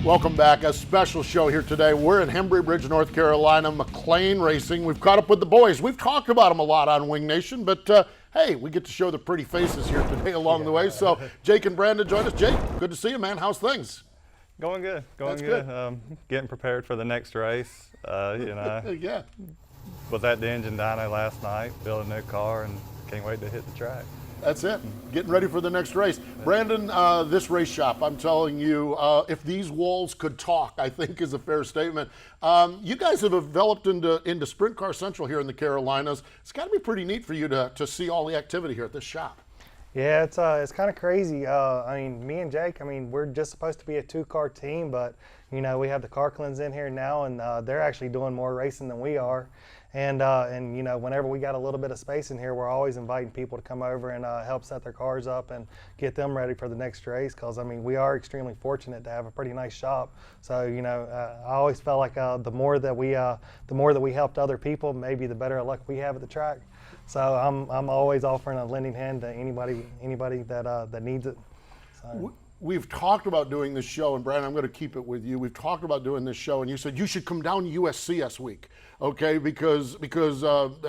Welcome back. A special show here today. We're in Hembry Bridge, North Carolina, McClain Racing. We've caught up with the boys. We've talked about them a lot on Wing Nation, but hey, we get to show the pretty faces here today along the way. So Jake and Brandon join us. Jake, good to see you, man. How's things? Going good. That's good. good. Getting prepared for the next race. Yeah. Was at the engine dyno last night, built a new car, and can't wait to hit the track. That's it. Getting ready for the next race. Brandon, this race shop, I'm telling you, if these walls could talk, I think is a fair statement. You guys have developed into Sprint Car Central here in the Carolinas. It's got to be pretty neat for you to see all the activity here at this shop. Yeah, it's kind of crazy. I mean, me and Jake, we're just supposed to be a two-car team, but we have the Carklins in here now, and they're actually doing more racing than we are. And whenever we got a little bit of space in here, we're always inviting people to come over and help set their cars up and get them ready for the next race. Because we are extremely fortunate to have a pretty nice shop. So I always felt like the more that we helped other people, maybe the better luck we have at the track. So I'm always offering a lending hand to anybody that needs it. So. We've talked about doing this show, and Brandon, I'm going to keep it with you. We've talked about doing this show, and you said you should come down to USCS week, okay? Because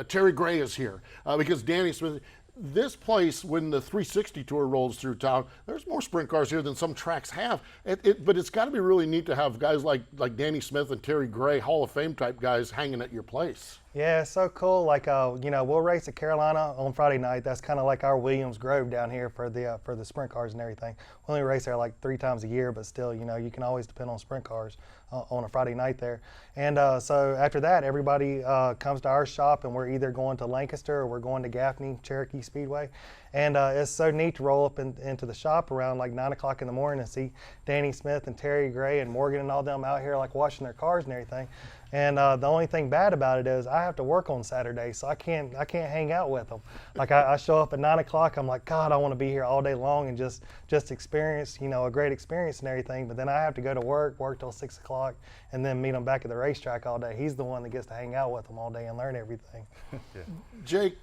Terry Gray is here, because Danny Smith. This place, when the 360 tour rolls through town, there's more sprint cars here than some tracks have. But it's got to be really neat to have guys like Danny Smith and Terry Gray, Hall of Fame type guys, hanging at your place. Yeah, it's so cool. Like, we'll race at Carolina on Friday night. That's kind of like our Williams Grove down here for the sprint cars and everything. We only race there like 3 times a year, but still, you can always depend on sprint cars on a Friday night there. And so after that, everybody comes to our shop, and we're either going to Lancaster or we're going to Gaffney, Cherokee Speedway. And it's so neat to roll up into the shop around like 9 o'clock in the morning and see Danny Smith and Terry Gray and Morgan and all them out here like washing their cars and everything. And the only thing bad about it is I have to work on Saturday, so I can't hang out with them. Like I show up at 9 o'clock, I'm like, God, I want to be here all day long and just experience, a great experience and everything. But then I have to go to work till 6 o'clock, and then meet him back at the racetrack all day. He's the one that gets to hang out with them all day and learn everything. Yeah. Jake,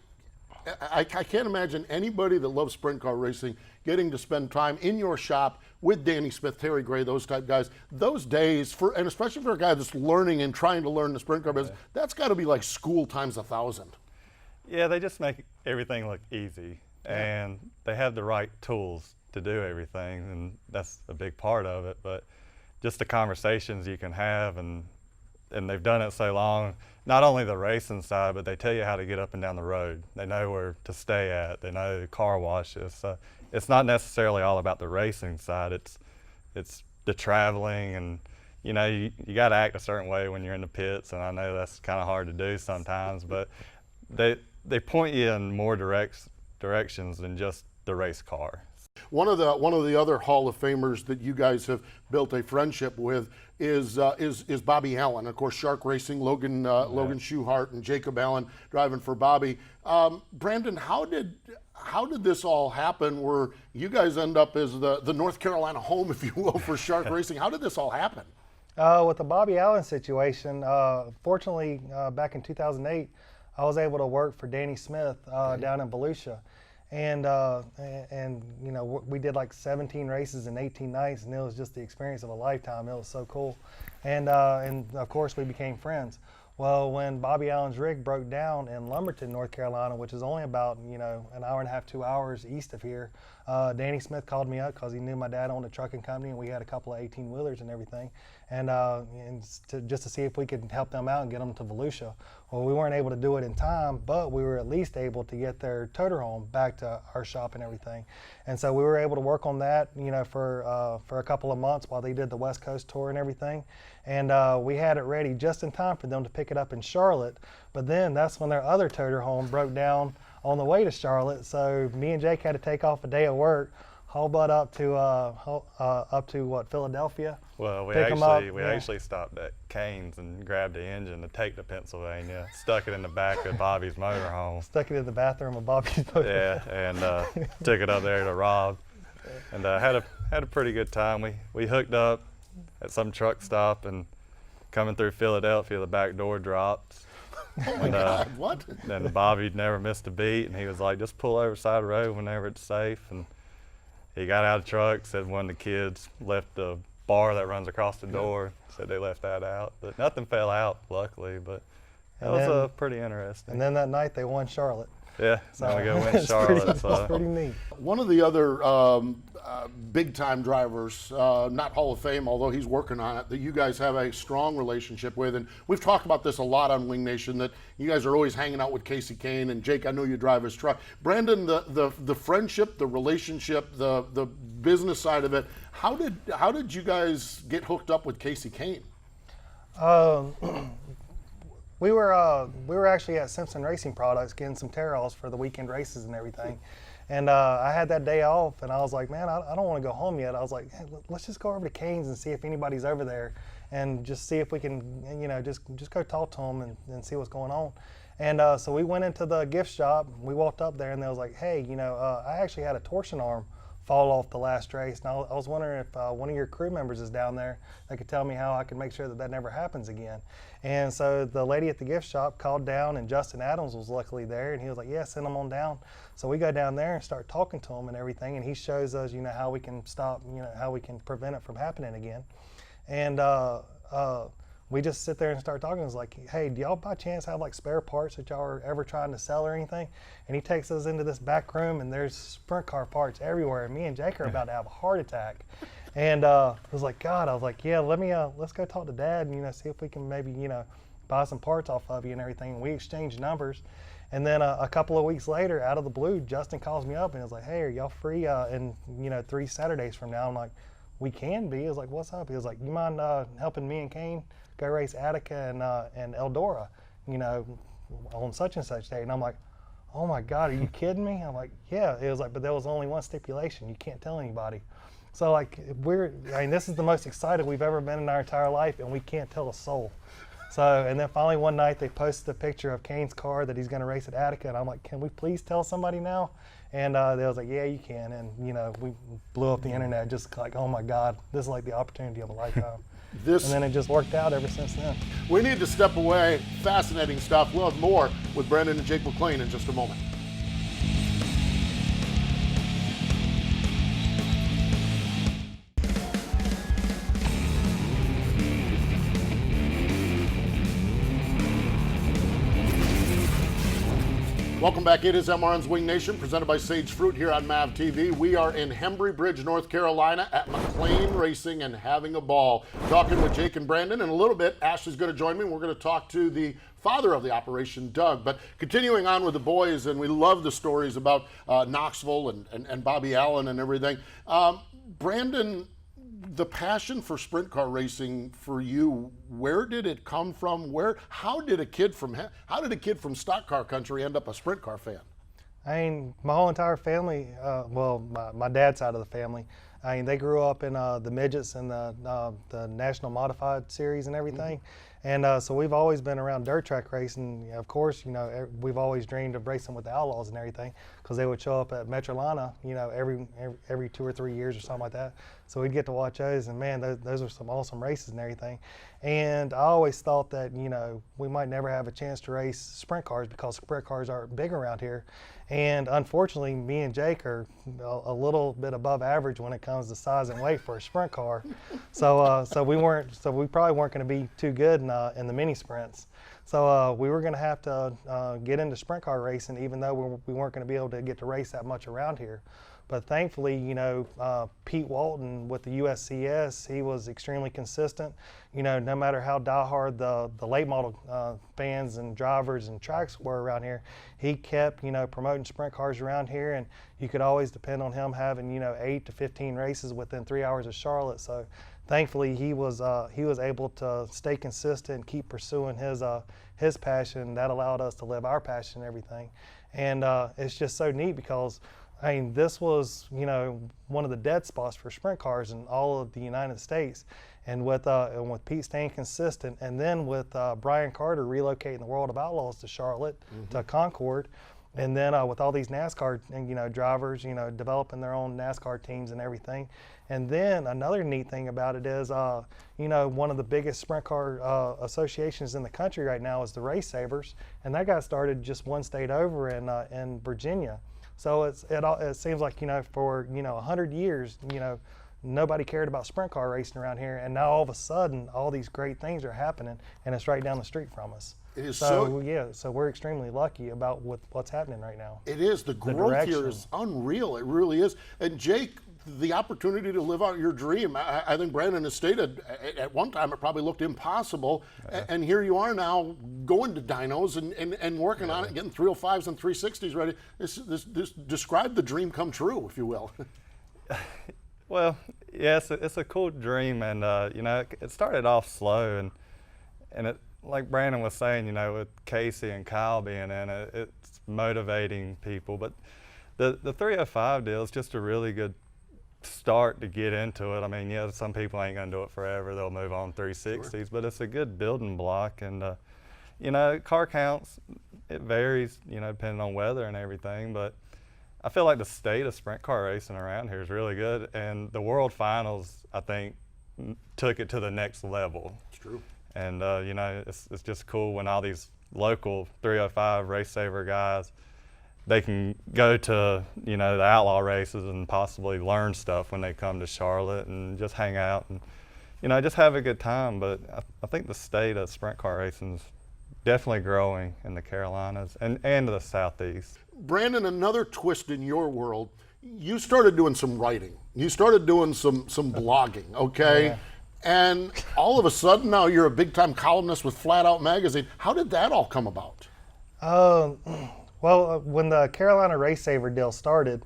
I can't imagine anybody that loves sprint car racing getting to spend time in your shop with Danny Smith, Terry Gray, those type guys. Those days, and especially for a guy that's learning and trying to learn the sprint car business, that's got to be like school times 1,000. Yeah, they just make everything look easy, and they have the right tools to do everything, and that's a big part of it. But just the conversations you can have, and they've done it so long. Not only the racing side, but they tell you how to get up and down the road. They know where to stay at. They know the car washes. So it's not necessarily all about the racing side. It's the traveling, and you got to act a certain way when you're in the pits. And I know that's kind of hard to do sometimes, but they point you in more directions than just the race car. One of the other Hall of Famers that you guys have built a friendship with is Bobby Allen. Of course, Shark Racing, Logan Schuhart and Jacob Allen driving for Bobby. Brandon, how did this all happen where you guys end up as the North Carolina home, if you will, for Shark Racing? How did this all happen? With the Bobby Allen situation, fortunately, back in 2008, I was able to work for Danny Smith down in Volusia. And we did like 17 races in 18 nights, and it was just the experience of a lifetime. It was so cool. And of course, we became friends. Well, when Bobby Allen's rig broke down in Lumberton, North Carolina, which is only about, an hour and a half, 2 hours east of here, Danny Smith called me up because he knew my dad owned a trucking company, and we had a couple of 18-wheelers and everything, and just to see if we could help them out and get them to Volusia. Well, we weren't able to do it in time, but we were at least able to get their toter home back to our shop and everything. And so we were able to work on that, for a couple of months while they did the West Coast tour and everything. And we had it ready just in time for them to pick it up in Charlotte. But then that's when their other toter home broke down on the way to Charlotte. So me and Jake had to take off a day of work, haul butt up to Philadelphia. Well, we actually stopped at Cane's and grabbed the engine to take to Pennsylvania, stuck it in the back of Bobby's motorhome. Stuck it in the bathroom of Bobby's motorhome. Yeah, and took it up there to Rob, and had a pretty good time. We hooked up at some truck stop, and coming through Philadelphia, the back door dropped. Oh my God, what? Then Bobby never missed a beat, and he was like, just pull over the side of the road whenever it's safe. And he got out of the truck, said one of the kids left the bar that runs across the door. Said they left that out, but nothing fell out, luckily. But that was pretty interesting. And then that night they won Charlotte. Yeah, so now we go win it's Charlotte. Pretty, so. it's pretty neat. One of the other big-time drivers, not Hall of Fame, although he's working on it, that you guys have a strong relationship with, and we've talked about this a lot on Wing Nation, that you guys are always hanging out with Casey Kane, and Jake, I know you drive his truck. Brandon, the friendship, the relationship, the business side of it, how did you guys get hooked up with Casey Kane? We were actually at Simpson Racing Products getting some tear-offs for the weekend races and everything. And I had that day off, and I was like, man, I don't want to go home yet. I was like, hey, let's just go over to Cane's and see if anybody's over there, and just see if we can, just go talk to them and see what's going on. And so we went into the gift shop. We walked up there, and they was like, hey, I actually had a torsion arm fall off the last race. And I was wondering if one of your crew members is down there that could tell me how I can make sure that never happens again. And so the lady at the gift shop called down, and Justin Adams was luckily there, and he was like, yeah, send them on down. So we go down there and start talking to him and everything, and he shows us, how we can stop, how we can prevent it from happening again. And we just sit there and start talking. It's like, hey, do y'all by chance have like spare parts that y'all are ever trying to sell or anything? And he takes us into this back room, and there's sprint car parts everywhere. And me and Jake are about to have a heart attack. And I was like, God, I was like, yeah, let's go talk to Dad and, see if we can maybe, buy some parts off of you and everything. And we exchanged numbers. And then a couple of weeks later, out of the blue, Justin calls me up and he was like, hey, are y'all free in, 3 Saturdays from now? I'm like, we can be. He was like, what's up? He was like, you mind helping me and Kane go race Attica and Eldora, on such and such day? And I'm like, oh my God, are you kidding me? I'm like, yeah. It was like, but there was only one stipulation: you can't tell anybody. So like, this is the most excited we've ever been in our entire life, and we can't tell a soul. So, and then finally one night they posted a picture of Kane's car that he's going to race at Attica, and I'm like, can we please tell somebody now? And they was like, yeah, you can. And we blew up the internet, just like, oh my God, this is like the opportunity of a lifetime. And then it just worked out ever since then. We need to step away. Fascinating stuff. We'll have more with Brandon and Jake McClain in just a moment. Welcome back. It is MRN's Wing Nation, presented by Sage Fruit here on MAV TV. We are in Hembry Bridge, North Carolina at McClain Racing and having a ball. Talking with Jake and Brandon. In a little bit, Ashley's going to join me. We're going to talk to the father of the operation, Doug. But continuing on with the boys, and we love the stories about Knoxville and Bobby Allen and everything. Brandon, the passion for sprint car racing for you, where did it come from? How did a kid from stock car country end up a sprint car fan? My whole entire family, my dad's side of the family, they grew up in the midgets and the National Modified Series and everything. And so we've always been around dirt track racing. Of course, we've always dreamed of racing with the Outlaws and everything, because they would show up at Metrolina, every 2 or 3 years or something like that. So we'd get to watch those, and man, those are some awesome races and everything. And I always thought that, we might never have a chance to race sprint cars because sprint cars aren't big around here. And unfortunately, me and Jake are a little bit above average when it comes to size and weight for a sprint car. So we probably weren't going to be too good in the mini sprints. So we were going to have to get into sprint car racing, even though we weren't going to be able to get to race that much around here. But thankfully, Pete Walton with the USCS, he was extremely consistent. No matter how diehard the late model fans and drivers and tracks were around here, he kept, promoting sprint cars around here, and you could always depend on him having, 8 to 15 races within 3 hours of Charlotte. So thankfully, he was able to stay consistent and keep pursuing his passion. That allowed us to live our passion and everything. And it's just so neat because this was, one of the dead spots for sprint cars in all of the United States. And with Pete staying consistent, and then with Brian Carter relocating the World of Outlaws to Charlotte, to Concord, and then with all these NASCAR, drivers, developing their own NASCAR teams and everything. And then another neat thing about it is, one of the biggest sprint car associations in the country right now is the Race Sabers, and that got started just one state over in Virginia. So it seems like, for 100 years, nobody cared about sprint car racing around here, and now all of a sudden, all these great things are happening, and it's right down the street from us. It is So we're extremely lucky about what's happening right now. It is. The growth here is unreal. It really is. And Jake, the opportunity to live out your dream, I think Brandon has stated at one time it probably looked impossible, and here you are now going to dynos and working on it, getting 305s and 360s ready. This describe the dream come true, if you will. Well, yes, it's a cool dream, and you know, it started off slow, and it, like Brandon was saying, you know, with Casey and Kyle being in it, it's motivating people. But the 305 deal is just a really good start to get into it. I mean, yeah, some people ain't gonna do it forever. They'll move on 360s, sure. But it's a good building block. And you know, car counts, it varies, you know, depending on weather and everything. But I feel like the state of sprint car racing around here is really good. And the World Finals, I think, took it to the next level. It's true. And you know, it's just cool when all these local 305 race saver guys, they can go to, you know, the outlaw races and possibly learn stuff when they come to Charlotte and just hang out and, you know, just have a good time. But I think the state of sprint car racing is definitely growing in the Carolinas and the Southeast. Brandon, another twist in your world, you started doing some writing. You started doing some blogging, okay? Yeah. And all of a sudden now you're a big-time columnist with Flat Out Magazine. How did that all come about? Well, when the Carolina Race Saver deal started,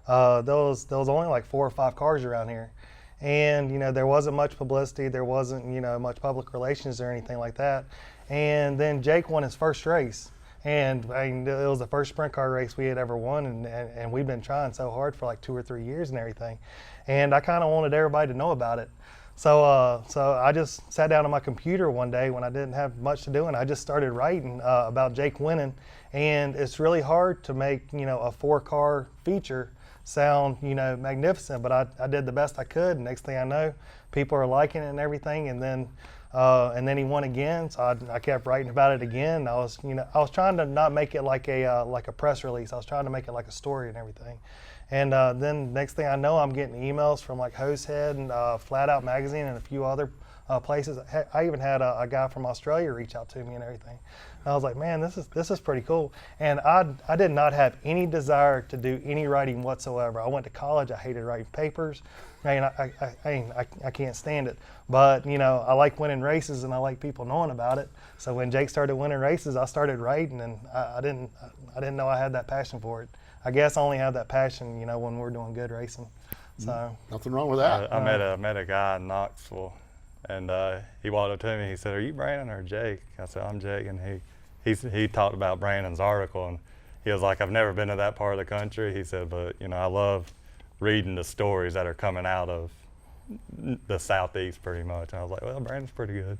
there was only like 4 or 5 cars around here. And, you know, there wasn't much publicity. There wasn't, you know, much public relations or anything like that. And then Jake won his first race. And I mean, it was the first sprint car race we had ever won. And we've been trying so hard for like 2 or 3 years and everything. And I kind of wanted everybody to know about it. So I just sat down on my computer one day when I didn't have much to do, and I just started writing about Jake winning. And it's really hard to make, you know, a 4-car feature sound, you know, magnificent, but I did the best I could. And next thing I know, people are liking it and everything. And then he won again, so I kept writing about it again. I was trying to not make it like a press release. I was trying to make it like a story and everything. And then next thing I know, I'm getting emails from like Hosehead and Flat Out Magazine and a few other places. I even had a guy from Australia reach out to me and everything. And I was like, man, this is pretty cool. And I did not have any desire to do any writing whatsoever. I went to college. I hated writing papers. I can't stand it. But, you know, I like winning races and I like people knowing about it. So when Jake started winning races, I started writing, and I didn't know I had that passion for it. I guess I only have that passion, you know, when we're doing good racing. So nothing wrong with that. I met a guy in Knoxville, and he walked up to me. He said, "Are you Brandon or Jake?" I said, "I'm Jake." And he talked about Brandon's article, and he was like, "I've never been to that part of the country." He said, "But you know, I love reading the stories that are coming out of the Southeast, pretty much." And I was like, "Well, Brandon's pretty good."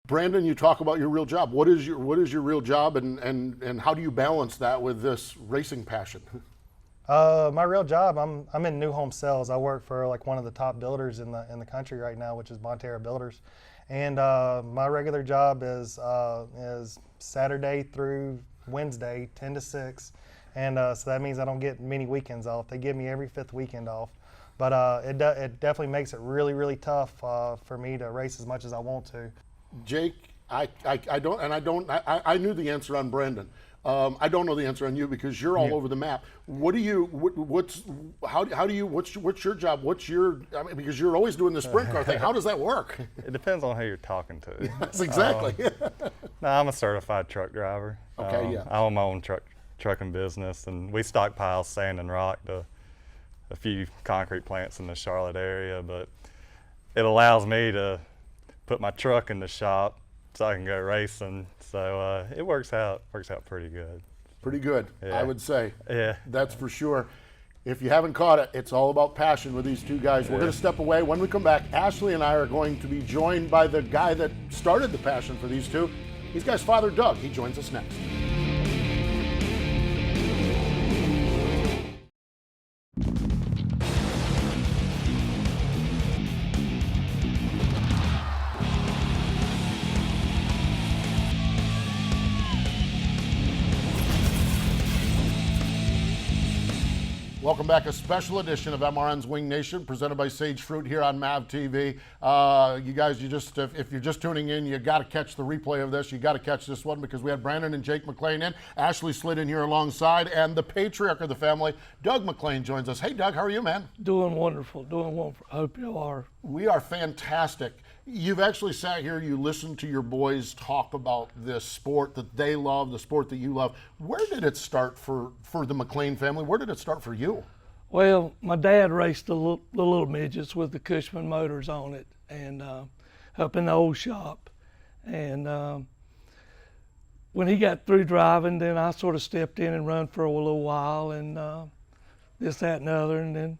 Brandon, you talk about your real job. What is your real job, and how do you balance that with this racing passion? My real job, I'm in new home sales. I work for like one of the top builders in the country right now, which is Bonterra Builders. And my regular job is Saturday through Wednesday, 10 to 6. And so that means I don't get many weekends off. They give me every 5th weekend off. But it definitely makes it really, really tough for me to race as much as I want to. Jake, I knew the answer on Brandon. I don't know the answer on you because you're all over the map. What's your job? Because you're always doing the sprint car thing. How does that work? It depends on who you're talking to. Yes, exactly. No, I'm a certified truck driver. Okay, yeah. I own my own trucking business, and we stockpile sand and rock to a few concrete plants in the Charlotte area, but it allows me to put my truck in the shop so I can go racing. So it works out pretty good. Pretty good, yeah. I would say. Yeah. That's for sure. If you haven't caught it, it's all about passion with these two guys. We're going to step away. When we come back, Ashley and I are going to be joined by the guy that started the passion for these two. These guys' father, Doug. He joins us next. Welcome back. A special edition of MRN's Wing Nation, presented by Sage Fruit here on MAV TV. You guys, if you're just tuning in, you got to catch the replay of this. You got to catch this one because we had Brandon and Jake McClain in. Ashley slid in here alongside, and the patriarch of the family, Doug McClain, joins us. Hey, Doug, how are you, man? Doing wonderful, doing wonderful. I hope you are. We are fantastic. You've actually sat here, you listened to your boys talk about this sport that they love, the sport that you love. Where did it start for the McClain family? Where did it start for you? Well, my dad raced the little midgets with the Cushman motors on it, and up in the old shop. And when he got through driving, then I sort of stepped in and run for a little while, and this, that, and the other. And then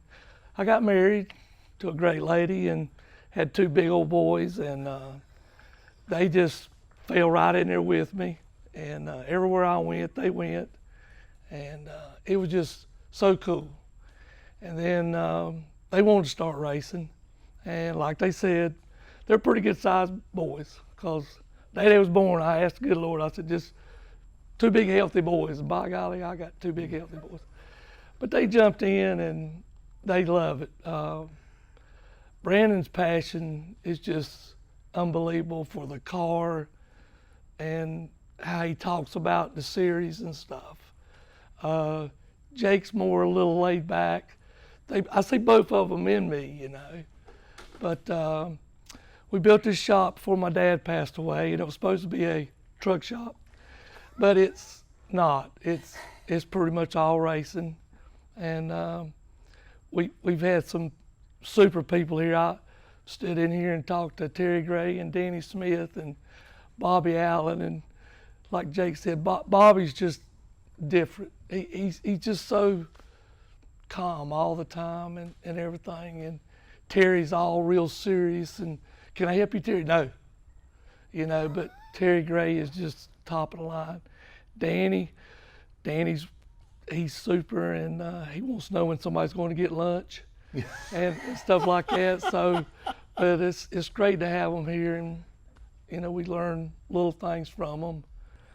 I got married to a great lady and had two big old boys, and they just fell right in there with me. And everywhere I went, they went. And it was just so cool. And then they wanted to start racing. And like they said, they're pretty good sized boys, because the day they was born, I asked the good Lord, I said, just two big healthy boys. And by golly, I got two big healthy boys. But they jumped in and they love it. Brandon's passion is just unbelievable for the car and how he talks about the series and stuff. Jake's more a little laid back. I see both of them in me, you know. But we built this shop before my dad passed away, and it was supposed to be a truck shop, but it's not. It's pretty much all racing, and we've had some super people here. I stood in here and talked to Terry Gray and Danny Smith and Bobby Allen, and like Jake said, Bobby's just different. He's just so calm all the time and everything, and Terry's all real serious. And can I help you, Terry? No, you know. But Terry Gray is just top of the line. Danny's super, and he wants to know when somebody's going to get lunch. and stuff like that. So, but it's great to have them here, and you know, we learn little things from them.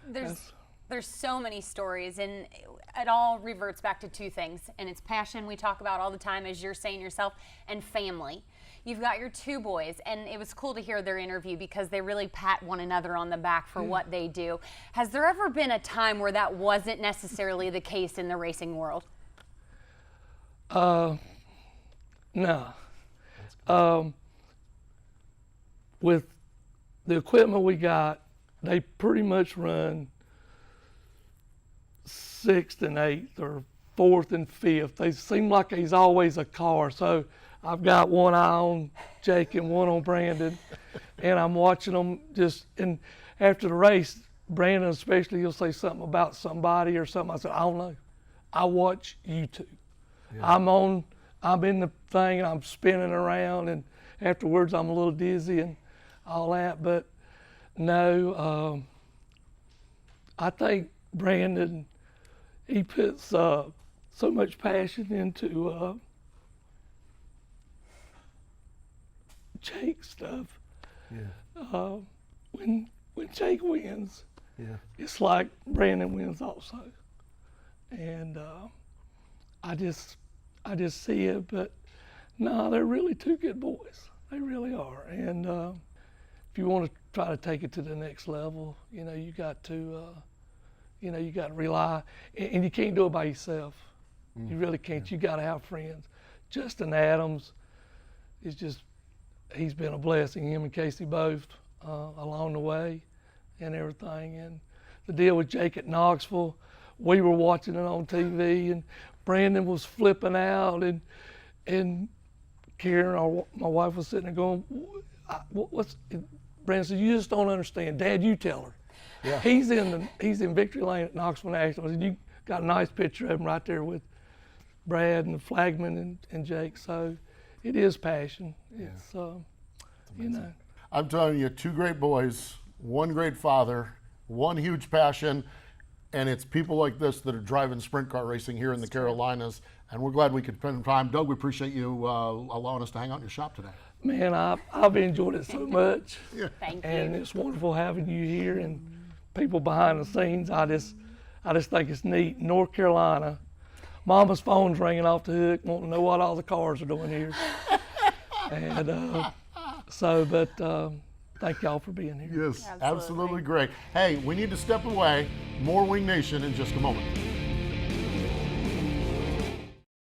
There's so many stories, and it all reverts back to two things, and it's passion, we talk about all the time, as you're saying yourself, and family. You've got your two boys, and it was cool to hear their interview because they really pat one another on the back for what they do. Has there ever been a time where that wasn't necessarily the case in the racing world? No. With the equipment we got, they pretty much run 6th and 8th or 4th and 5th. They seem like he's always a car. So I've got one eye on Jake and one on Brandon, and I'm watching them just, and after the race, Brandon especially, he'll say something about somebody or something. I said, I don't know. I watch you two. Yeah. I'm in the thing and I'm spinning around, and afterwards I'm a little dizzy and all that. But no, I think Brandon, he puts so much passion into Jake stuff. Yeah. When Jake wins, it's like Brandon wins also, and I just see it. But no, they're really two good boys. They really are. And if you want to try to take it to the next level, you know, you got to rely, and you can't do it by yourself. You really can't. You got to have friends. Justin Adams is just, he's been a blessing, him and Casey both, along the way and everything. And the deal with Jake at Knoxville, we were watching it on TV, and Brandon was flipping out, and Karen, my wife, was sitting there going, what's, Brandon said, you just don't understand. Dad, you tell her. Yeah. He's in victory lane at Knoxville Nationals, and you got a nice picture of him right there with Brad and the flagman and Jake. So it is passion. It's you know. I'm telling you, two great boys, one great father, one huge passion, and it's people like this that are driving sprint car racing here in the Carolinas, and we're glad we could spend time. Doug, we appreciate you allowing us to hang out in your shop today. Man, I've enjoyed it so much. Thank you. And it's wonderful having you here and people behind the scenes. I just think it's neat. North Carolina, Mama's phone's ringing off the hook, wanting to know what all the cars are doing here. And thank y'all for being here. Yes, absolutely great. Hey, we need to step away. More Wing Nation in just a moment.